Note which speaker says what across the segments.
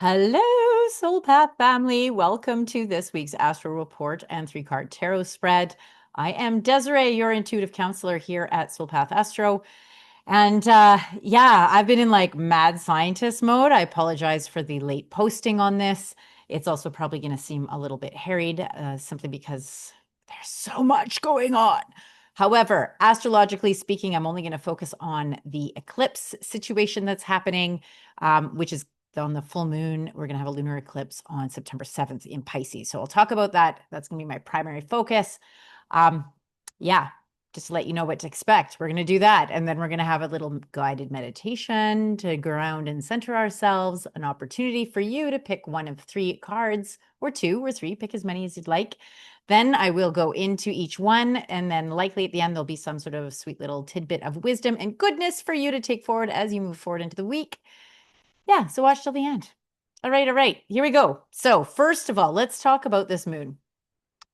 Speaker 1: Hello, Soulpath family. Welcome to this week's Astro Report and three-card tarot spread. I am Desiree, your intuitive counselor here at Soulpath Astro. And yeah, I've been in like mad scientist mode. I apologize for the late posting on this. It's also probably going to seem a little bit harried simply because there's so much going on. However, astrologically speaking, I'm only going to focus on the eclipse situation that's happening, which is on the full moon. We're going to have a lunar eclipse on September 7th in Pisces. So I'll talk about that. That's going to be my primary focus. Yeah, just to let you know what to expect. We're going to do that. And then we're going to have a little guided meditation to ground and center ourselves, an opportunity for you to pick one of three cards or two or three, pick as many as you'd like. Then I will go into each one. And then likely at the end, there'll be some sort of sweet little tidbit of wisdom and goodness for you to take forward as you move forward into the week. Yeah, so watch till the end. All right, here we go. So first of all, let's talk about this moon.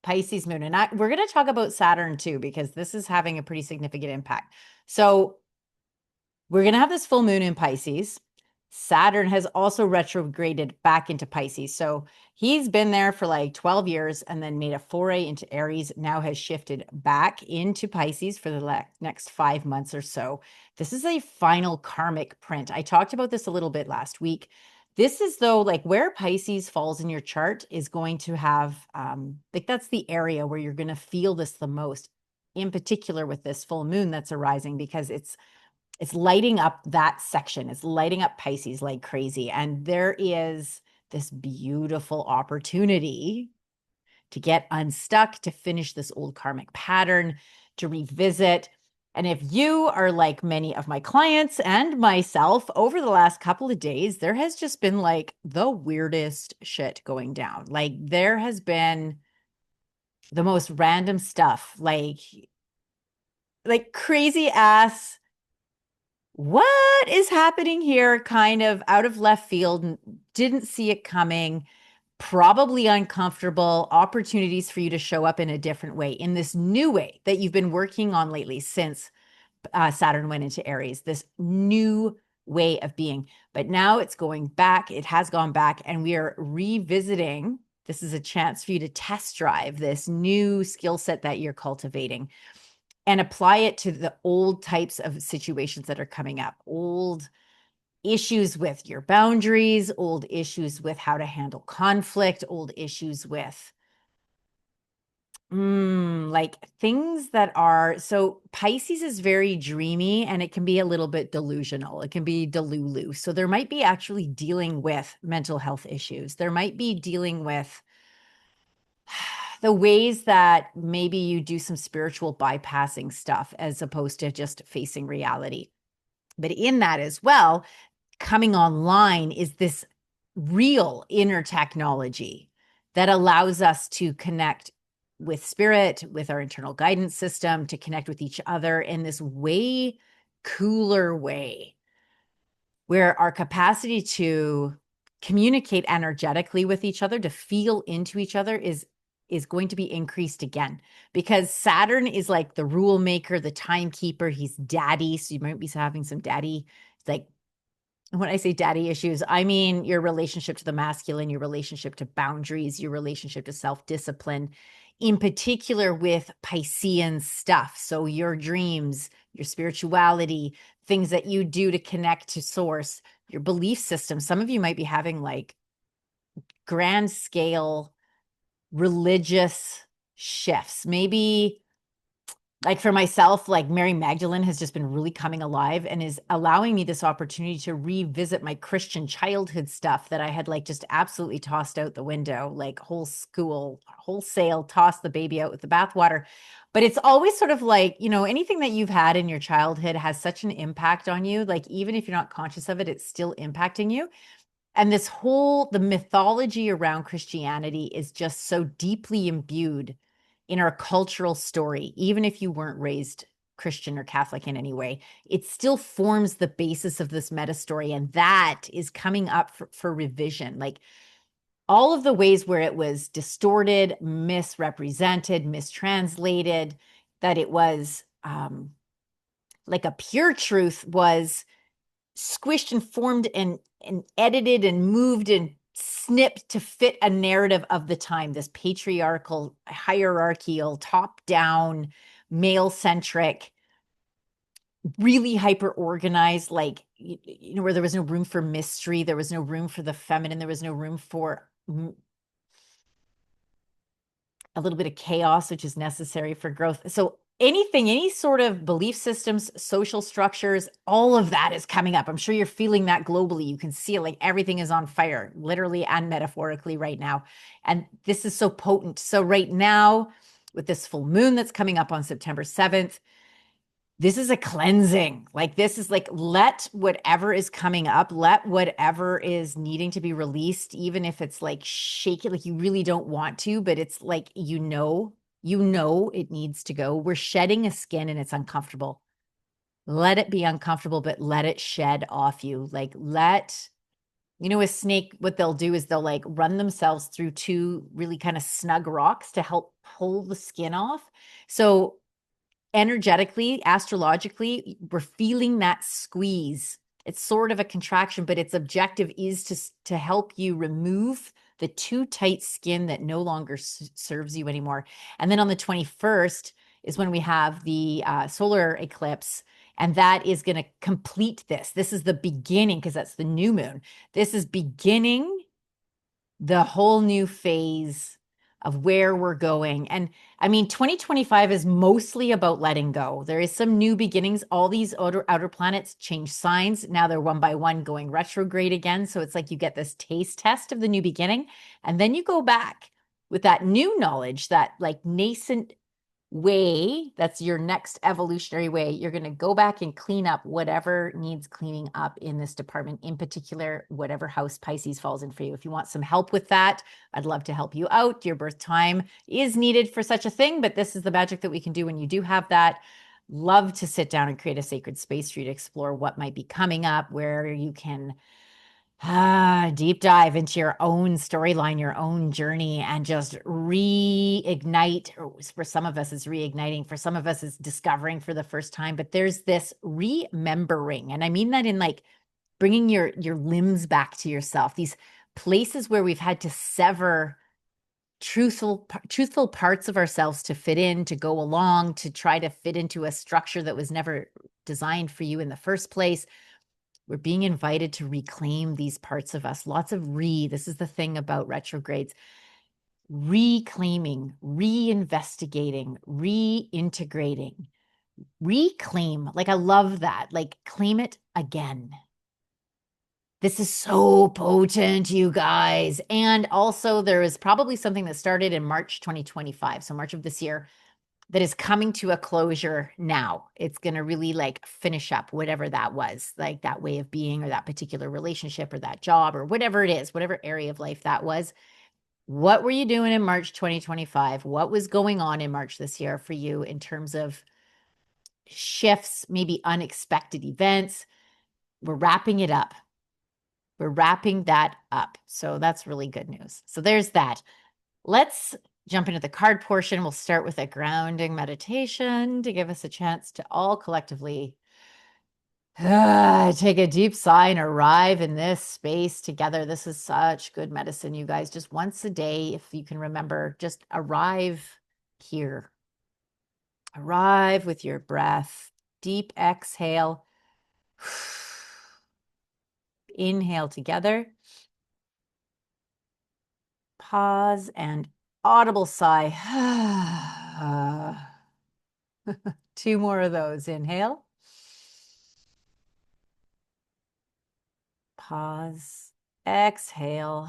Speaker 1: Pisces moon. And we're going to talk about Saturn too, because this is having a pretty significant impact. So we're going to have this full moon in Pisces. Saturn has also retrograded back into Pisces. So he's been there for like 12 years and then made a foray into Aries, now has shifted back into Pisces for the next 5 months or so. This is a final karmic print. I talked about this a little bit last week. This is though, like where Pisces falls in your chart is going to have, like that's the area where you're going to feel this the most, in particular with this full moon that's arising, because it's lighting up that section. It's lighting up Pisces like crazy. And there is this beautiful opportunity to get unstuck, to finish this old karmic pattern, to revisit. And if you are like many of my clients and myself, over the last couple of days, there has just been like the weirdest shit going down. Like there has been the most random stuff, like crazy ass what is happening here, kind of out of left field, didn't see it coming, probably uncomfortable opportunities for you to show up in a different way, in this new way that you've been working on lately since Saturn went into Aries, this new way of being. But now it's going back, it has gone back, and we are revisiting. This is a chance for you to test drive this new skill set that you're cultivating and apply it to the old types of situations that are coming up, old issues with your boundaries, old issues with how to handle conflict, old issues with like things that are, so Pisces is very dreamy and it can be a little bit delusional. It can be delulu. So there might be actually dealing with mental health issues. There might be dealing with the ways that maybe you do some spiritual bypassing stuff as opposed to just facing reality. But in that as well, coming online is this real inner technology that allows us to connect with spirit, with our internal guidance system, to connect with each other in this way cooler way, where our capacity to communicate energetically with each other, to feel into each other is going to be increased again, because Saturn is like the rule maker, the timekeeper. He's daddy. So you might be having some daddy, like when I say daddy issues, I mean your relationship to the masculine, your relationship to boundaries, your relationship to self-discipline, in particular with Piscean stuff. So your dreams, your spirituality, things that you do to connect to source, your belief system. Some of you might be having like grand scale religious shifts. Maybe like for myself, like Mary Magdalene has just been really coming alive and is allowing me this opportunity to revisit my Christian childhood stuff that I had like just absolutely tossed out the window, like wholesale, tossed the baby out with the bathwater. But it's always sort of like, anything that you've had in your childhood has such an impact on you. Like, even if you're not conscious of it, it's still impacting you. And the mythology around Christianity is just so deeply imbued in our cultural story. Even if you weren't raised Christian or Catholic in any way, it still forms the basis of this meta story. And that is coming up for revision. Like all of the ways where it was distorted, misrepresented, mistranslated, that it was like a pure truth was squished and formed and edited and moved and snipped to fit a narrative of the time, this patriarchal, hierarchical, top-down, male-centric, really hyper organized, like, you know, where there was no room for mystery, there was no room for the feminine, there was no room for a little bit of chaos, which is necessary for growth. So anything, any sort of belief systems, social structures, all of that is coming up. I'm sure you're feeling that globally. You can see it, like everything is on fire, literally and metaphorically right now. And this is so potent. So right now, with this full moon that's coming up on September 7th, this is a cleansing. Like, this is like, let whatever is coming up, let whatever is needing to be released, even if it's like shaky, like you really don't want to, but it's like, you know it needs to go. We're shedding a skin and it's uncomfortable. Let it be uncomfortable, but let it shed off you. Like, you know, a snake, what they'll do is they'll like run themselves through two really kind of snug rocks to help pull the skin off. So energetically, astrologically, we're feeling that squeeze. It's sort of a contraction, but its objective is to help you remove the too tight skin that no longer serves you anymore. And then on the 21st is when we have the solar eclipse, and that is going to complete this. This is the beginning, because that's the new moon. This is beginning the whole new phase of where we're going. And I mean, 2025 is mostly about letting go. There is some new beginnings. All these outer planets change signs. Now they're one by one going retrograde again. So it's like you get this taste test of the new beginning. And then you go back with that new knowledge, that like nascent way, that's your next evolutionary way. You're going to go back and clean up whatever needs cleaning up in this department, in particular, whatever house Pisces falls in for you. If you want some help with that, I'd love to help you out. Your birth time is needed for such a thing, but this is the magic that we can do when you do have that. Love to sit down and create a sacred space for you to explore what might be coming up, where you can deep dive into your own storyline, your own journey, and just reignite. For some of us, it's reigniting. For some of us, it's discovering for the first time. But there's this remembering, and I mean that in like bringing your limbs back to yourself. These places where we've had to sever truthful parts of ourselves to fit in, to go along, to try to fit into a structure that was never designed for you in the first place. We're being invited to reclaim these parts of us. Lots of this is the thing about retrogrades. Reclaiming, reinvestigating, reintegrating, reclaim. Like, I love that. Like, claim it again. This is so potent, you guys. And also, there is probably something that started in March 2025, so March of this year, that is coming to a closure now. It's going to really like finish up whatever that was, like that way of being or that particular relationship or that job or whatever it is, whatever area of life that was. What were you doing in March 2025? What was going on in March this year for you in terms of shifts, maybe unexpected events? We're wrapping it up. We're wrapping that up. So that's really good news. So there's that. Let's jump into the card portion. We'll start with a grounding meditation to give us a chance to all collectively take a deep sigh and arrive in this space together. This is such good medicine, you guys. Just once a day, if you can remember, just arrive here. Arrive with your breath. Deep exhale. Inhale together. Pause and audible sigh. 2 more of those. Inhale. Pause. Exhale.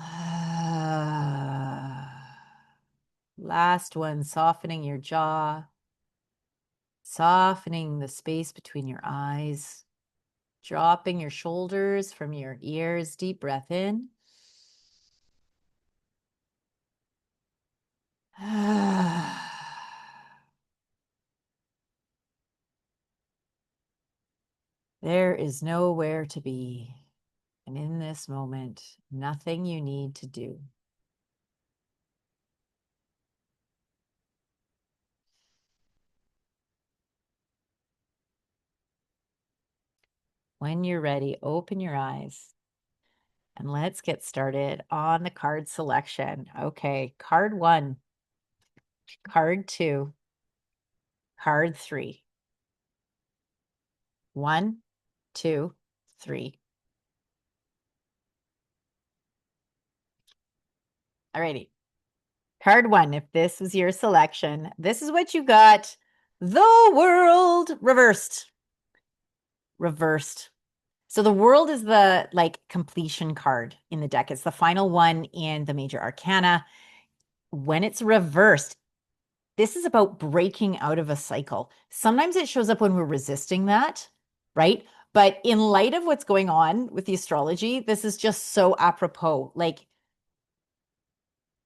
Speaker 1: Last one, softening your jaw, softening the space between your eyes, dropping your shoulders from your ears. Deep breath in. There is nowhere to be. And in this moment, nothing you need to do. When you're ready, open your eyes and let's get started on the card selection. Okay, card 1, card 2, card 3. 1, 2, 3. Alrighty. Card 1, if this was your selection, this is what you got. The world reversed. Reversed. So the world is the completion card in the deck. It's the final one in the major arcana. When it's reversed, this is about breaking out of a cycle. Sometimes it shows up when we're resisting that, right? But in light of what's going on with the astrology, this is just so apropos. Like,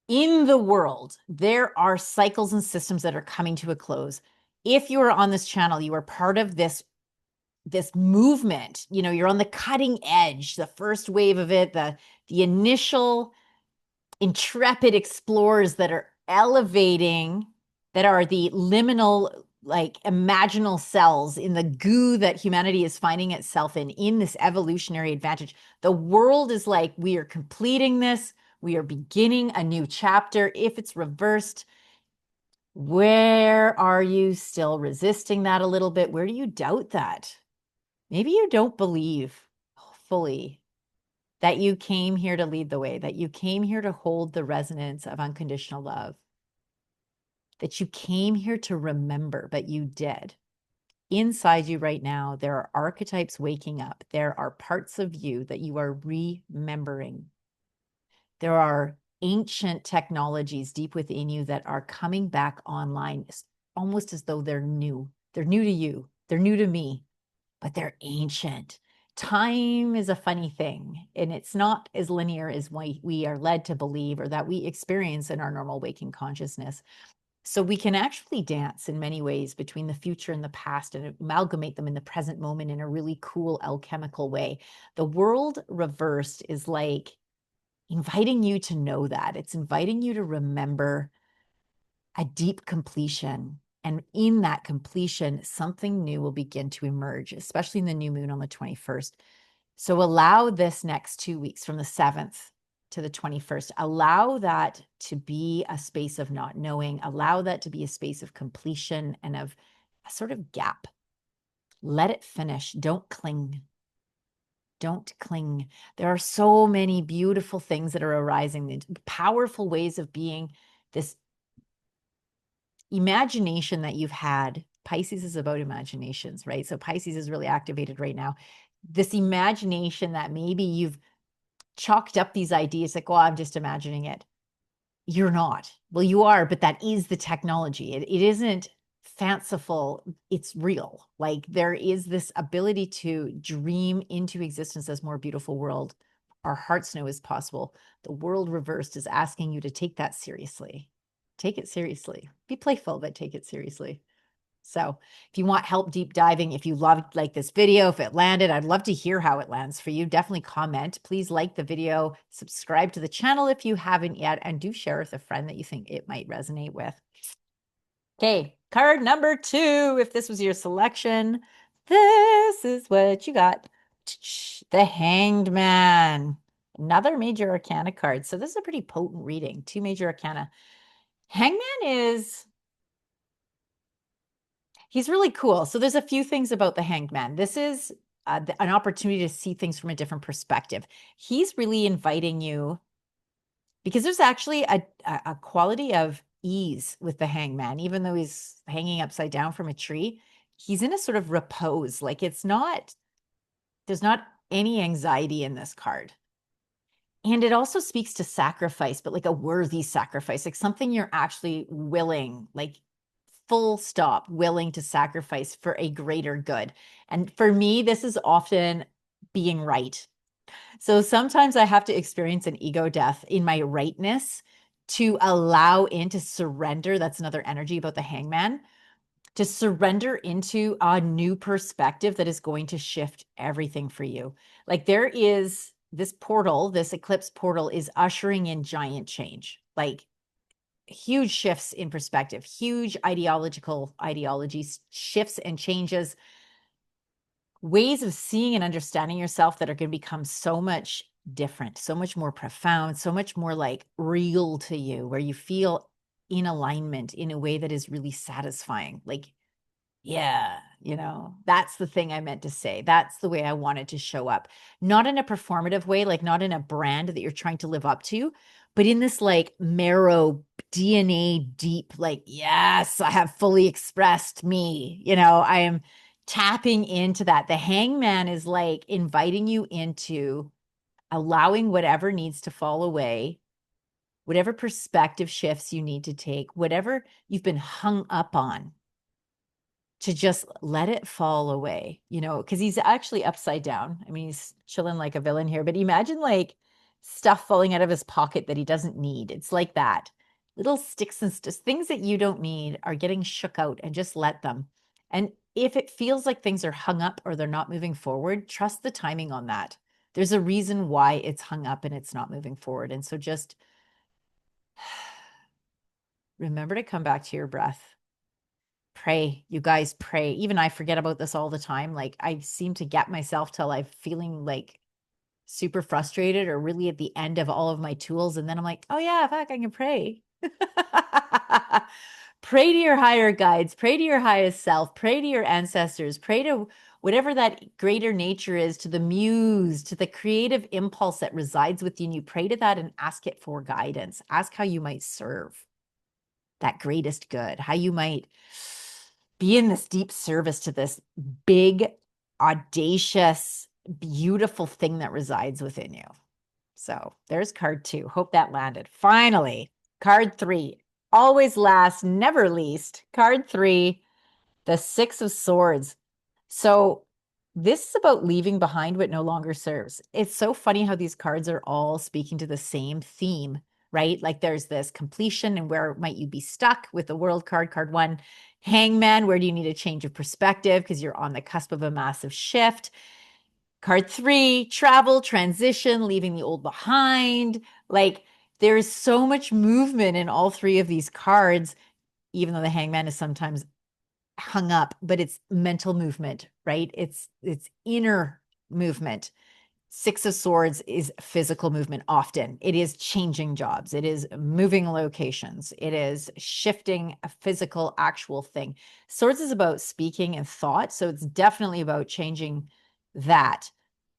Speaker 1: in the world, there are cycles and systems that are coming to a close. If you are on this channel, you are part of this movement. You're on the cutting edge, the first wave of it, the initial intrepid explorers that are elevating, that are the liminal, imaginal cells in the goo that humanity is finding itself in this evolutionary advantage. The world is like, we are completing this. We are beginning a new chapter. If it's reversed, where are you still resisting that a little bit? Where do you doubt that? Maybe you don't believe fully that you came here to lead the way, that you came here to hold the resonance of unconditional love, that you came here to remember, but you did. Inside you right now, there are archetypes waking up. There are parts of you that you are remembering. There are ancient technologies deep within you that are coming back online, almost as though they're new. They're new to you. They're new to me, but they're ancient. Time is a funny thing, and it's not as linear as we are led to believe or that we experience in our normal waking consciousness. So we can actually dance in many ways between the future and the past and amalgamate them in the present moment in a really cool alchemical way. The world reversed is like inviting you to know that. It's inviting you to remember a deep completion. And in that completion, something new will begin to emerge, especially in the new moon on the 21st. So allow this next 2 weeks from the 7th to the 21st, allow that to be a space of not knowing, allow that to be a space of completion and of a sort of gap. Let it finish. Don't cling. Don't cling. There are so many beautiful things that are arising, powerful ways of being. This imagination that you've had. Pisces is about imaginations, right? So Pisces is really activated right now. This imagination that maybe you've chalked up these ideas like, well, I'm just imagining it. You're not. Well, you are, but that is the technology. It isn't fanciful. It's real. Like, there is this ability to dream into existence as more beautiful world. Our hearts know is possible. The world reversed is asking you to take that seriously. Take it seriously. Be playful, but take it seriously. So if you want help deep diving, if you loved this video, if it landed, I'd love to hear how it lands for you. Definitely comment. Please like the video, subscribe to the channel if you haven't yet, and do share with a friend that you think it might resonate with. Okay, card number 2, if this was your selection, this is what you got. The Hanged Man. Another major arcana card. So this is a pretty potent reading. 2 major arcana. Hangman he's really cool. So there's a few things about the Hanged Man. This is an opportunity to see things from a different perspective. He's really inviting you, because there's actually a quality of ease with the Hanged Man, even though he's hanging upside down from a tree. He's in a sort of repose. Like, there's not any anxiety in this card. And it also speaks to sacrifice, but like a worthy sacrifice, like something you're actually willing, like full stop, willing to sacrifice for a greater good. And for me, this is often being right. So sometimes I have to experience an ego death in my rightness to allow in, to surrender. That's another energy about the Hangman, to surrender into a new perspective that is going to shift everything for you. Like, there is this portal, this eclipse portal is ushering in giant change, like huge shifts in perspective, huge ideologies, shifts and changes. ways of seeing and understanding yourself that are going to become so much different, so much more profound, so much more like real to you, where you feel in alignment in a way that is really satisfying. Like, yeah, that's the thing I meant to say. That's the way I wanted to show up. Not in a performative way, like not in a brand that you're trying to live up to, but in this like marrow, DNA deep, like, yes, I have fully expressed me. I am tapping into that. The hangman is like inviting you into allowing whatever needs to fall away, whatever perspective shifts you need to take, whatever you've been hung up on, to just let it fall away, because he's actually upside down. I mean, he's chilling like a villain here, but imagine like stuff falling out of his pocket that he doesn't need. It's like that. Little sticks and things that you don't need are getting shook out, and just let them. And if it feels like things are hung up or they're not moving forward, trust the timing on that. There's a reason why it's hung up and it's not moving forward. And so just remember to come back to your breath. Pray, you guys, pray. Even I forget about this all the time. Like, I seem to get myself till I'm feeling like super frustrated or really at the end of all of my tools. And then I'm like, oh yeah, fuck, I can pray. Pray to your higher guides, pray to your highest self, pray to your ancestors, pray to whatever that greater nature is, to the muse, to the creative impulse that resides within you. Pray to that and ask it for guidance. Ask how you might serve that greatest good, how you might be in this deep service to this big, audacious, beautiful thing that resides within you. So there's card 2. Hope that landed. Finally, card 3. Always last, never least. Card 3, the 6 of Swords. So this is about leaving behind what no longer serves. It's so funny how these cards are all speaking to the same theme, right? Like there's this completion, and where might you be stuck with the World card, card 1. Hangman, where do you need a change of perspective because you're on the cusp of a massive shift. Card 3, travel, transition, leaving the old behind. Like there's so much movement in all 3 of these cards, even though the hangman is sometimes hung up, but it's mental movement, right? It's inner movement. 6 of Swords is physical movement often. It is changing jobs. It is moving locations. It is shifting a physical, actual thing. Swords is about speaking and thought, so it's definitely about changing that.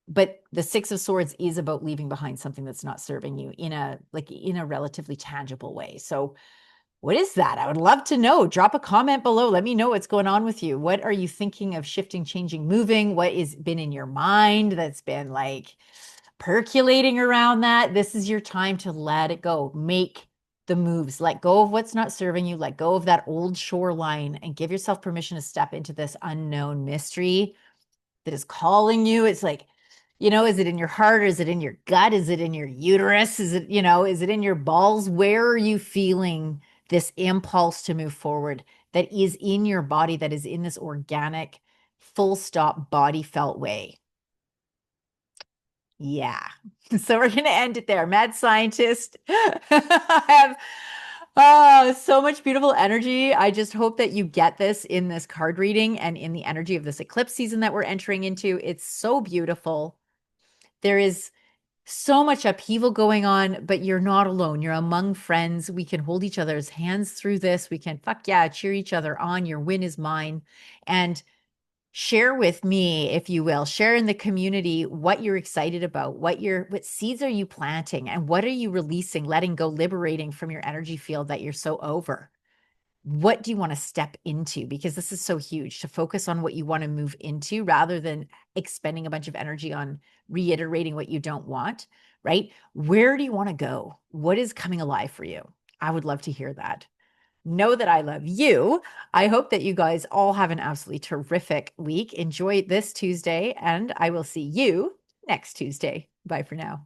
Speaker 1: But the 6 of Swords is about leaving behind something that's not serving you in a relatively tangible way. So what is that? I would love to know. Drop a comment below. Let me know what's going on with you. What are you thinking of shifting, changing, moving? What has been in your mind that's been like percolating around that? This is your time to let it go. Make the moves. Let go of what's not serving you. Let go of that old shoreline and give yourself permission to step into this unknown mystery that is calling you. It's like, is it in your heart? Or is it in your gut? Is it in your uterus? Is it in your balls? Where are you feeling this impulse to move forward that is in your body, that is in this organic, full stop, body felt way? Yeah. So we're going to end it there. Mad scientist. I have so much beautiful energy. I just hope that you get this in this card reading and in the energy of this eclipse season that we're entering into. It's so beautiful. There is so much upheaval going on, but you're not alone. You're among friends. We can hold each other's hands through this. We can, fuck yeah, cheer each other on. Your win is mine. And share with me, if you will, share in the community what you're excited about, what seeds are you planting, and what are you releasing, letting go, liberating from your energy field that you're so over. What do you want to step into? Because this is so huge, to focus on what you want to move into rather than expending a bunch of energy on reiterating what you don't want, right? Where do you want to go? What is coming alive for you? I would love to hear that. Know that I love you. I hope that you guys all have an absolutely terrific week. Enjoy this Tuesday, and I will see you next Tuesday. Bye for now.